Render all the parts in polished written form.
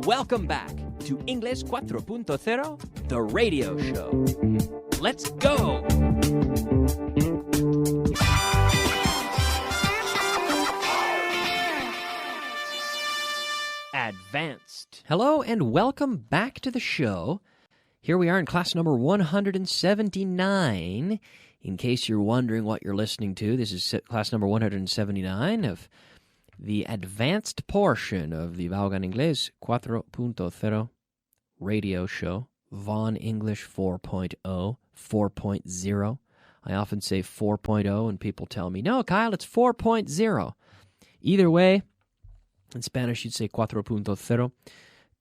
Welcome back to English 4.0, the radio show. Let's go! Advanced. Hello and welcome back to the show. Here we are in class number 179. In case you're wondering what you're listening to, this is class number 179 of the advanced portion of the Vaughan Inglés 4.0 radio show, Vaughan English 4.0, 4.0. I often say 4.0 and people tell me, no, Kyle, it's 4.0. Either way, in Spanish you'd say 4.0.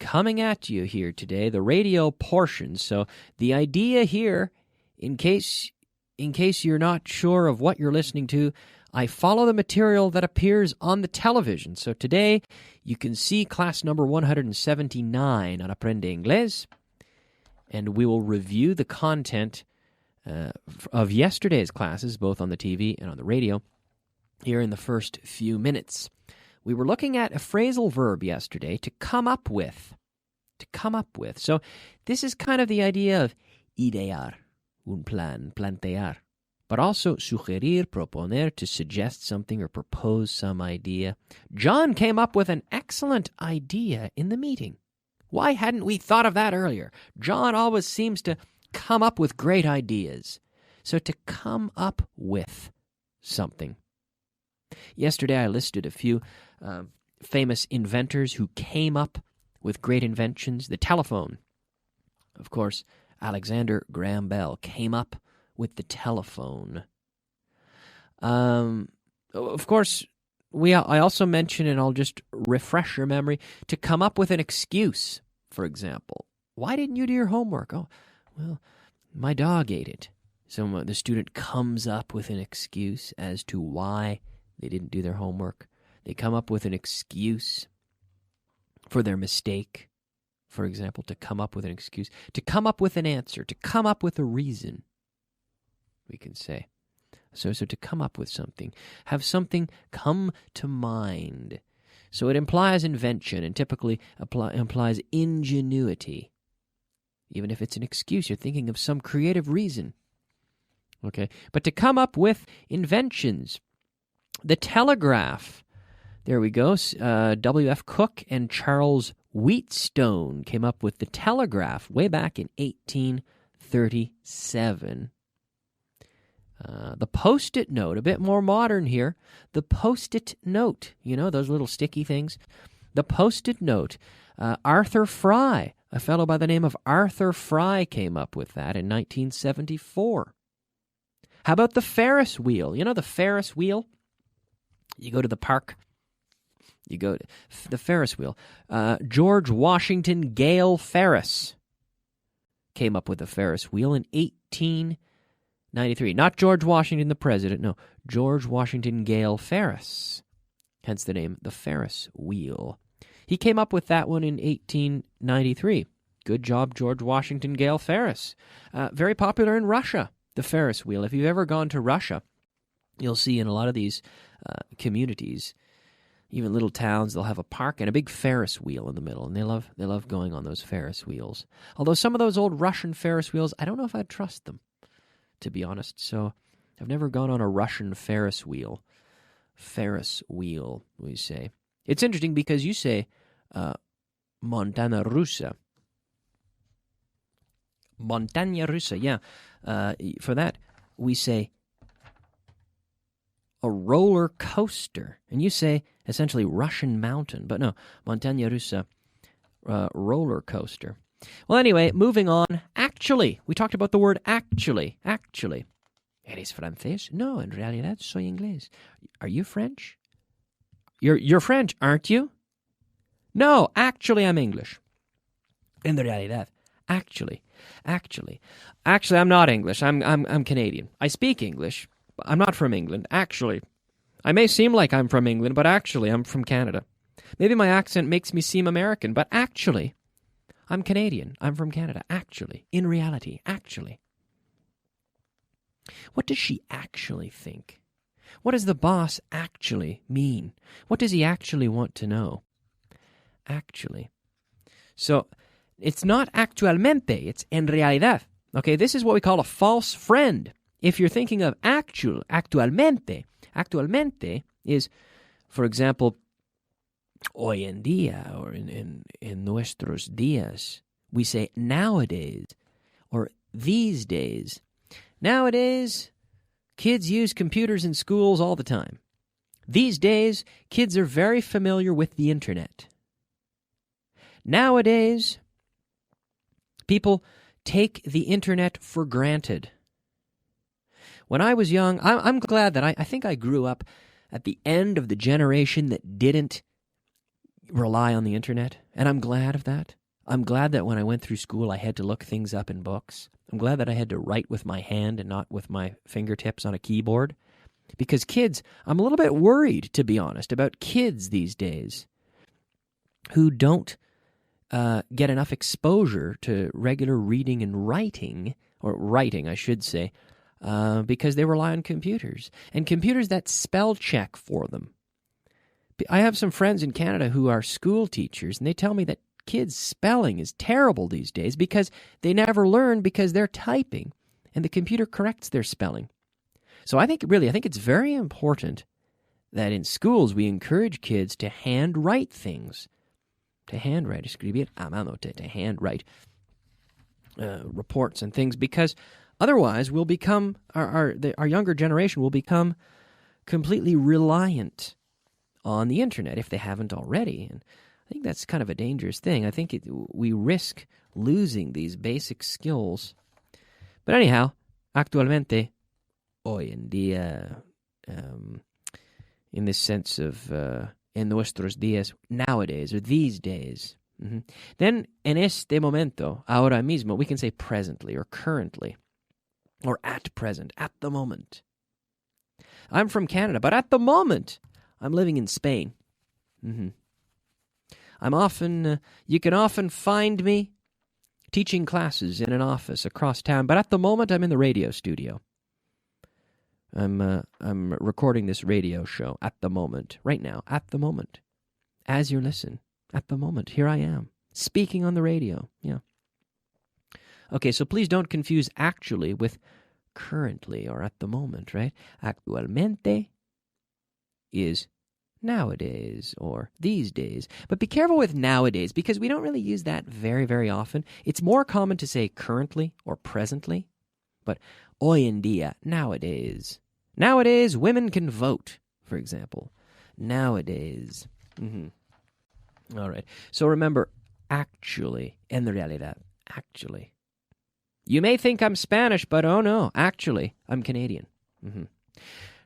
Coming at you here today, the radio portion. So the idea here, in case you're not sure of what you're listening to, I follow the material that appears on the television. So today, you can see class number 179 on Aprende Inglés, and we will review the content of yesterday's classes, both on the TV and on the radio, here in the first few minutes. We were looking at a phrasal verb yesterday, to come up with. To come up with. So this is kind of the idea of idear, un plan, plantear. But also sugerir, proponer, to suggest something or propose some idea. John came up with an excellent idea in the meeting. Why hadn't we thought of that earlier? John always seems to come up with great ideas. So to come up with something. Yesterday I listed a few famous inventors who came up with great inventions. The telephone. Of course, Alexander Graham Bell came up with the telephone. Of course, I also mentioned, and I'll just refresh your memory, to come up with an excuse, for example. Why didn't you do your homework? Oh, well, my dog ate it. So the student comes up with an excuse as to why they didn't do their homework. They come up with an excuse for their mistake, for example, to come up with an excuse, to come up with an answer, to come up with a reason, we can say. So to come up with something, have something come to mind. So it implies invention and typically implies ingenuity. Even if it's an excuse, you're thinking of some creative reason. Okay, but to come up with inventions. The telegraph. There we go. W.F. Cook and Charles Wheatstone came up with the telegraph way back in 1837. The Post-it note, a bit more modern here. The Post-it note, you know, those little sticky things. The Post-it note. Arthur Fry, a fellow by the name of Arthur Fry came up with that in 1974. How about the Ferris wheel? You know the Ferris wheel? You go to the park. You go to the Ferris wheel. George Washington Gale Ferris came up with the Ferris wheel in 1893. Not George Washington, the president. No, George Washington Gale Ferris. Hence the name, the Ferris wheel. He came up with that one in 1893. Good job, George Washington Gale Ferris. Very popular in Russia, the Ferris wheel. If you've ever gone to Russia, you'll see in a lot of these communities, even little towns, they'll have a park and a big Ferris wheel in the middle, and they love going on those Ferris wheels. Although some of those old Russian Ferris wheels, I don't know if I'd trust them, to be honest. So I've never gone on a Russian Ferris wheel. Ferris wheel, we say. It's interesting because you say Montana Russa. Montana Russa, yeah. For that, we say a roller coaster. And you say essentially Russian mountain. But no, Montana Russa, roller coaster. Well, anyway, moving on. Actually, we talked about the word actually. Actually. ¿Eres francés? No, en realidad soy inglés. Are you French? You're French, aren't you? No, actually I'm English. En realidad. Actually, I'm not English. I'm Canadian. I speak English. I'm not from England. Actually, I may seem like I'm from England, but actually I'm from Canada. Maybe my accent makes me seem American, but actually, I'm Canadian. I'm from Canada. Actually, in reality, actually. What does she actually think? What does the boss actually mean? What does he actually want to know? Actually. So it's not actualmente, it's en realidad. Okay, this is what we call a false friend. If you're thinking of actualmente is, for example, hoy en día, or en nuestros días. We say nowadays, or these days. Nowadays, kids use computers in schools all the time. These days, kids are very familiar with the internet. Nowadays, people take the internet for granted. When I was young, I'm glad that I think I grew up at the end of the generation that didn't rely on the internet, and I'm glad of that. I'm glad that when I went through school, I had to look things up in books. I'm glad that I had to write with my hand and not with my fingertips on a keyboard. Because kids, I'm a little bit worried, to be honest, about kids these days who don't get enough exposure to regular reading and writing, or writing, I should say, because they rely on computers, and computers that spell check for them. I have some friends in Canada who are school teachers, and they tell me that kids' spelling is terrible these days because they never learn because they're typing, and the computer corrects their spelling. So I think it's very important that in schools we encourage kids to handwrite things, to handwrite, escribir a mano, to handwrite reports and things, because otherwise we'll become, our younger generation will become completely reliant on the internet if they haven't already. And I think that's kind of a dangerous thing. I think we risk losing these basic skills. But anyhow, actualmente, hoy en día, in this sense of en nuestros días, nowadays, or these days. Mm-hmm. Then, en este momento, ahora mismo, we can say presently or currently, or at present, at the moment. I'm from Canada, but at the moment, I'm living in Spain. Mm-hmm. You can often find me teaching classes in an office across town, but at the moment I'm in the radio studio. I'm recording this radio show at the moment, right now, at the moment. As you listen, at the moment, here I am, speaking on the radio, yeah. Okay, so please don't confuse actually with currently or at the moment, right? Actualmente is nowadays or these days. But be careful with nowadays because we don't really use that very, very often. It's more common to say currently or presently. But hoy en día, nowadays. Nowadays, women can vote, for example. Nowadays. Mm-hmm. All right. So remember, actually, en realidad, actually. You may think I'm Spanish, but oh no, actually, I'm Canadian. Mm-hmm.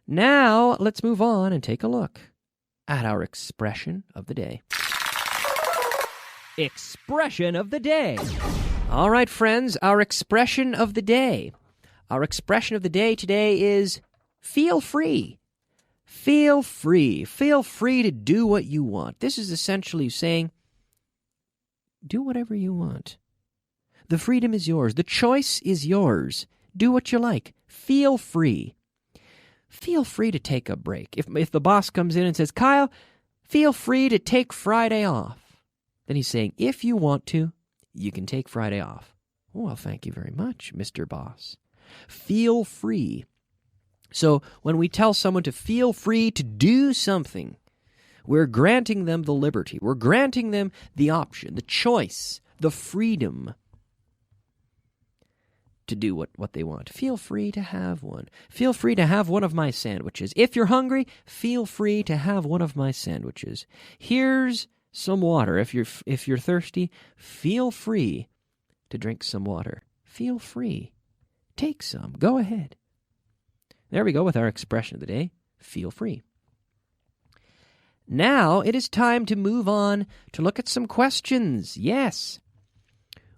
Now, let's move on and take a look at our expression of the day. Expression of the day. All right, friends, our expression of the day. Our expression of the day today is feel free. Feel free. Feel free to do what you want. This is essentially saying, do whatever you want. The freedom is yours. The choice is yours. Do what you like. Feel free. Feel free to take a break. If the boss comes in and says, Kyle, feel free to take Friday off, then he's saying, if you want to, you can take Friday off. Well, thank you very much, Mr. Boss. Feel free. So when we tell someone to feel free to do something, we're granting them the liberty. We're granting them the option, the choice, the freedom to do what they want. Feel free to have one. Feel free to have one of my sandwiches. If you're hungry, feel free to have one of my sandwiches. Here's some water. If you're thirsty, feel free to drink some water. Feel free. Take some. Go ahead. There we go with our expression of the day. Feel free. Now it is time to move on to look at some questions. Yes.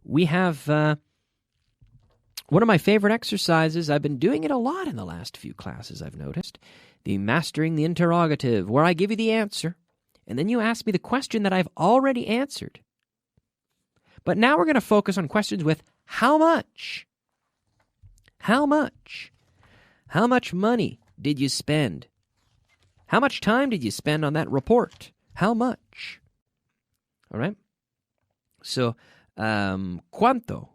We have one of my favorite exercises. I've been doing it a lot in the last few classes, I've noticed. The Mastering the Interrogative, where I give you the answer, and then you ask me the question that I've already answered. But now we're going to focus on questions with how much? How much? How much money did you spend? How much time did you spend on that report? How much? All right? So, ¿cuánto?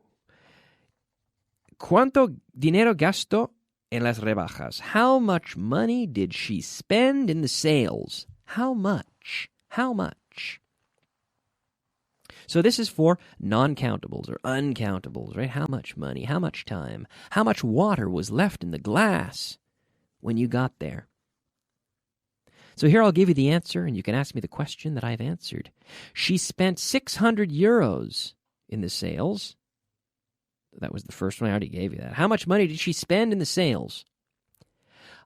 ¿Cuánto dinero gastó en las rebajas? How much money did she spend in the sales? How much? How much? So this is for non-countables or uncountables, right? How much money? How much time? How much water was left in the glass when you got there? So here I'll give you the answer, and you can ask me the question that I've answered. She spent 600 euros in the sales. That was the first one. I already gave you that. How much money did she spend in the sales?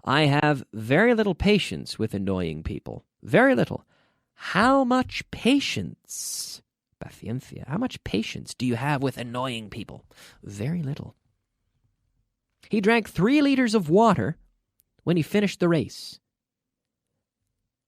I have very little patience with annoying people. Very little. How much patience? Paciencia. How much patience do you have with annoying people? Very little. He drank 3 liters of water when he finished the race.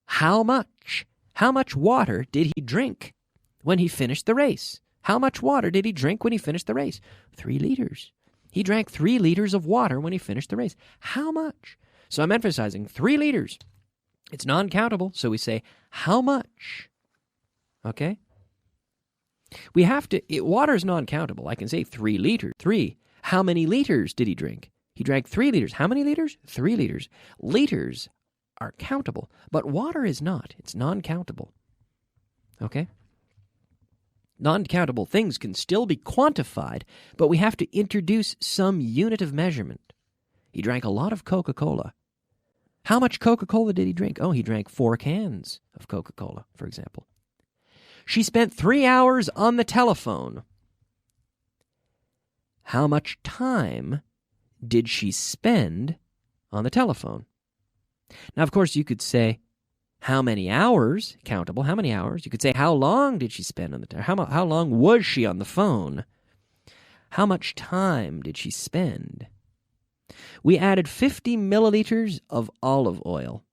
How much? How much water did he drink when he finished the race? How much water did he drink when he finished the race? 3 liters. He drank 3 liters of water when he finished the race. How much? So I'm emphasizing 3 liters. It's non-countable, so we say, how much? Okay? We have to, water is non-countable. I can say 3 liters. 3. How many liters did he drink? He drank 3 liters. How many liters? 3 liters. Liters are countable, but water is not. It's non-countable. Okay? Non-countable things can still be quantified, but we have to introduce some unit of measurement. He drank a lot of Coca-Cola. How much Coca-Cola did he drink? Oh, he drank 4 cans of Coca-Cola, for example. She spent 3 hours on the telephone. How much time did she spend on the telephone? Now, of course, you could say, how many hours? Countable. How many hours? You could say, how long did she spend on the telephone? How long was she on the phone? How much time did she spend? We added 50 milliliters of olive oil.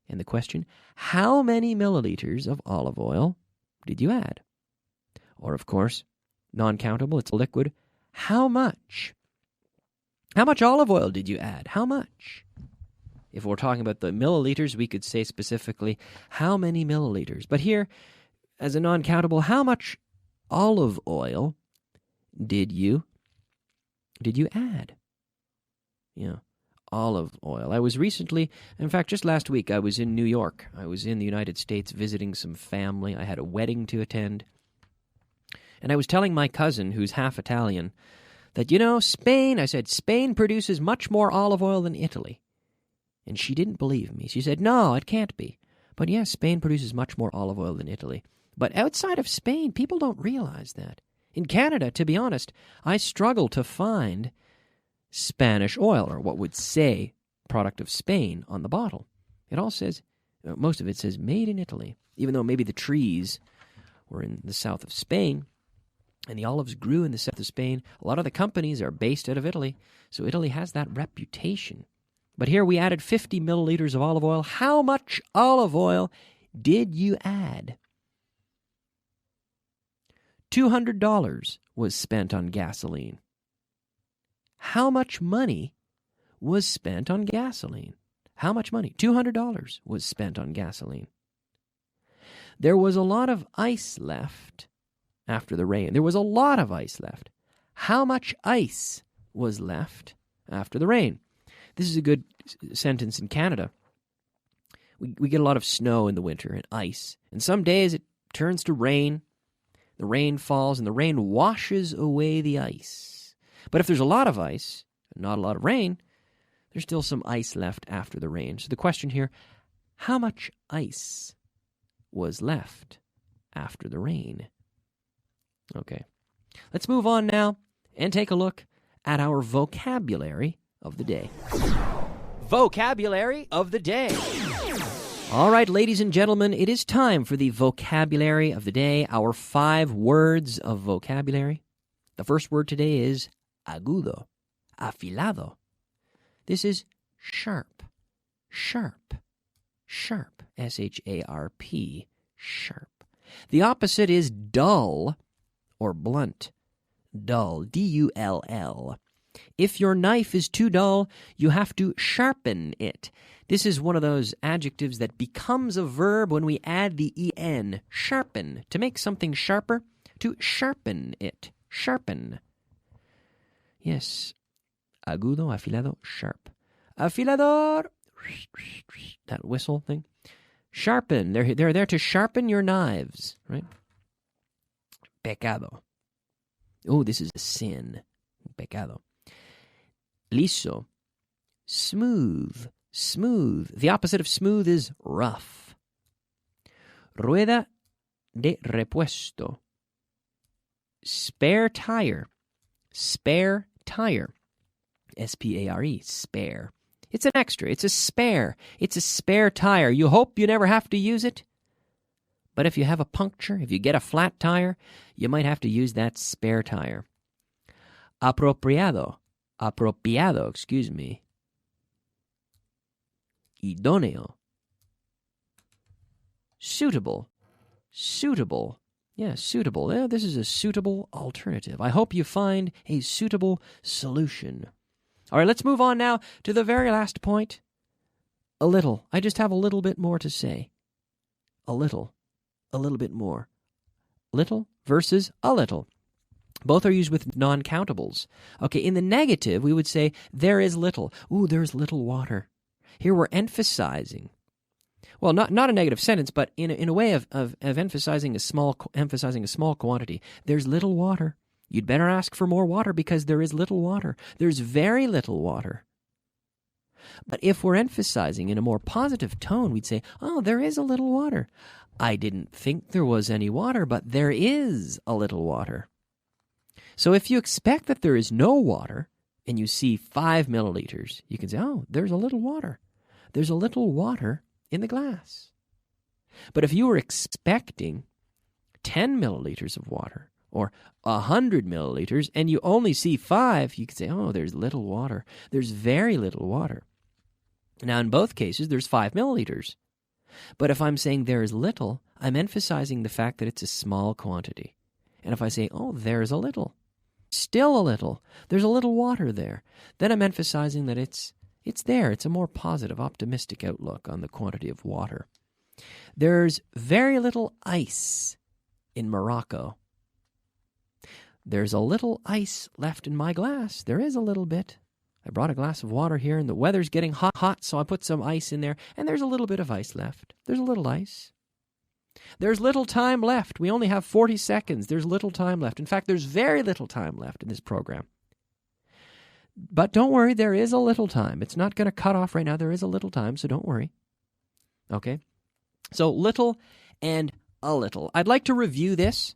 And the question, how many milliliters of olive oil did you add? Or, of course, non-countable, it's a liquid. How much? How much olive oil did you add? How much? If we're talking about the milliliters, we could say specifically, how many milliliters? But here, as a non-countable, how much olive oil did you add? Yeah. Olive oil. I was recently, in fact, just last week, I was in New York. I was in the United States visiting some family. I had a wedding to attend. And I was telling my cousin, who's half Italian, that, Spain, I said, Spain produces much more olive oil than Italy. And she didn't believe me. She said, no, it can't be. But yes, Spain produces much more olive oil than Italy. But outside of Spain, people don't realize that. In Canada, to be honest, I struggle to find Spanish oil, or what would say product of Spain on the bottle. It all says, most of it says made in Italy, even though maybe the trees were in the south of Spain and the olives grew in the south of Spain. A lot of the companies are based out of Italy, so Italy has that reputation. But here we added 50 milliliters of olive oil. How much olive oil did you add? $200 was spent on gasoline. How much money was spent on gasoline? How much money? $200 was spent on gasoline. There was a lot of ice left after the rain. There was a lot of ice left. How much ice was left after the rain? This is a good sentence in Canada. We get a lot of snow in the winter and ice. And some days it turns to rain. The rain falls and the rain washes away the ice. But if there's a lot of ice, and not a lot of rain, there's still some ice left after the rain. So the question here, how much ice was left after the rain? Okay. Let's move on now and take a look at our vocabulary of the day. Vocabulary of the day. All right, ladies and gentlemen, it is time for the vocabulary of the day, our 5 words of vocabulary. The first word today is agudo, afilado. This is sharp, sharp, sharp, S-H-A-R-P, sharp. The opposite is dull or blunt, dull, D-U-L-L. If your knife is too dull, you have to sharpen it. This is one of those adjectives that becomes a verb when we add the en, sharpen. To make something sharper, to sharpen it. Sharpen. Yes. Agudo, afilado, sharp. Afilador. That whistle thing. Sharpen. They're there to sharpen your knives, right? Pecado. Oh, this is a sin. Pecado. Liso. Smooth. Smooth. The opposite of smooth is rough. Rueda de repuesto. Spare tire. Spare tire. S-P-A-R-E. Spare. It's an extra. It's a spare. It's a spare tire. You hope you never have to use it. But if you have a puncture, if you get a flat tire, you might have to use that spare tire. Apropiado. Apropiado, excuse me. Idóneo. Suitable. Suitable. Yeah, suitable. Yeah, this is a suitable alternative. I hope you find a suitable solution. All right, let's move on now to the very last point. A little. I just have a little bit more to say. A little bit more. Little versus a little. Both are used with non-countables. Okay, in the negative, we would say, there is little. Ooh, there's little water. Here we're emphasizing. Well, not a negative sentence, but in a way of emphasizing a small quantity. There's little water. You'd better ask for more water because there is little water. There's very little water. But if we're emphasizing in a more positive tone, we'd say, oh, there is a little water. I didn't think there was any water, but there is a little water. So if you expect that there is no water and you see 5 milliliters, you can say, oh, there's a little water. There's a little water in the glass. But if you were expecting 10 milliliters of water, or 100 milliliters, and you only see 5, you can say, oh, there's little water. There's very little water. Now, in both cases, there's 5 milliliters. But if I'm saying there is little, I'm emphasizing the fact that it's a small quantity. And if I say, oh, there's a little, still a little, there's a little water there, then I'm emphasizing that it's there. It's a more positive, optimistic outlook on the quantity of water. There's very little ice in Morocco. There's a little ice left in my glass. There is a little bit. I brought a glass of water here, and the weather's getting hot, so I put some ice in there, and there's a little bit of ice left. There's a little ice. There's little time left. We only have 40 seconds. There's little time left. In fact, there's very little time left in this program. But don't worry, there is a little time. It's not going to cut off right now. There is a little time, so don't worry. Okay? So little and a little. I'd like to review this.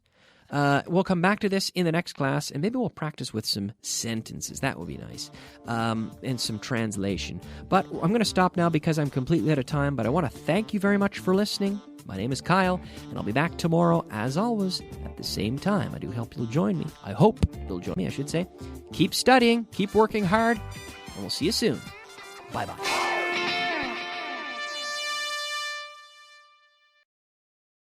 We'll come back to this in the next class, and maybe we'll practice with some sentences. That would be nice. And some translation. But I'm going to stop now because I'm completely out of time, but I want to thank you very much for listening. My name is Kyle, and I'll be back tomorrow, as always, at the same time. I do hope you'll join me. I hope you'll join me, I should say. Keep studying, keep working hard, and we'll see you soon. Bye-bye.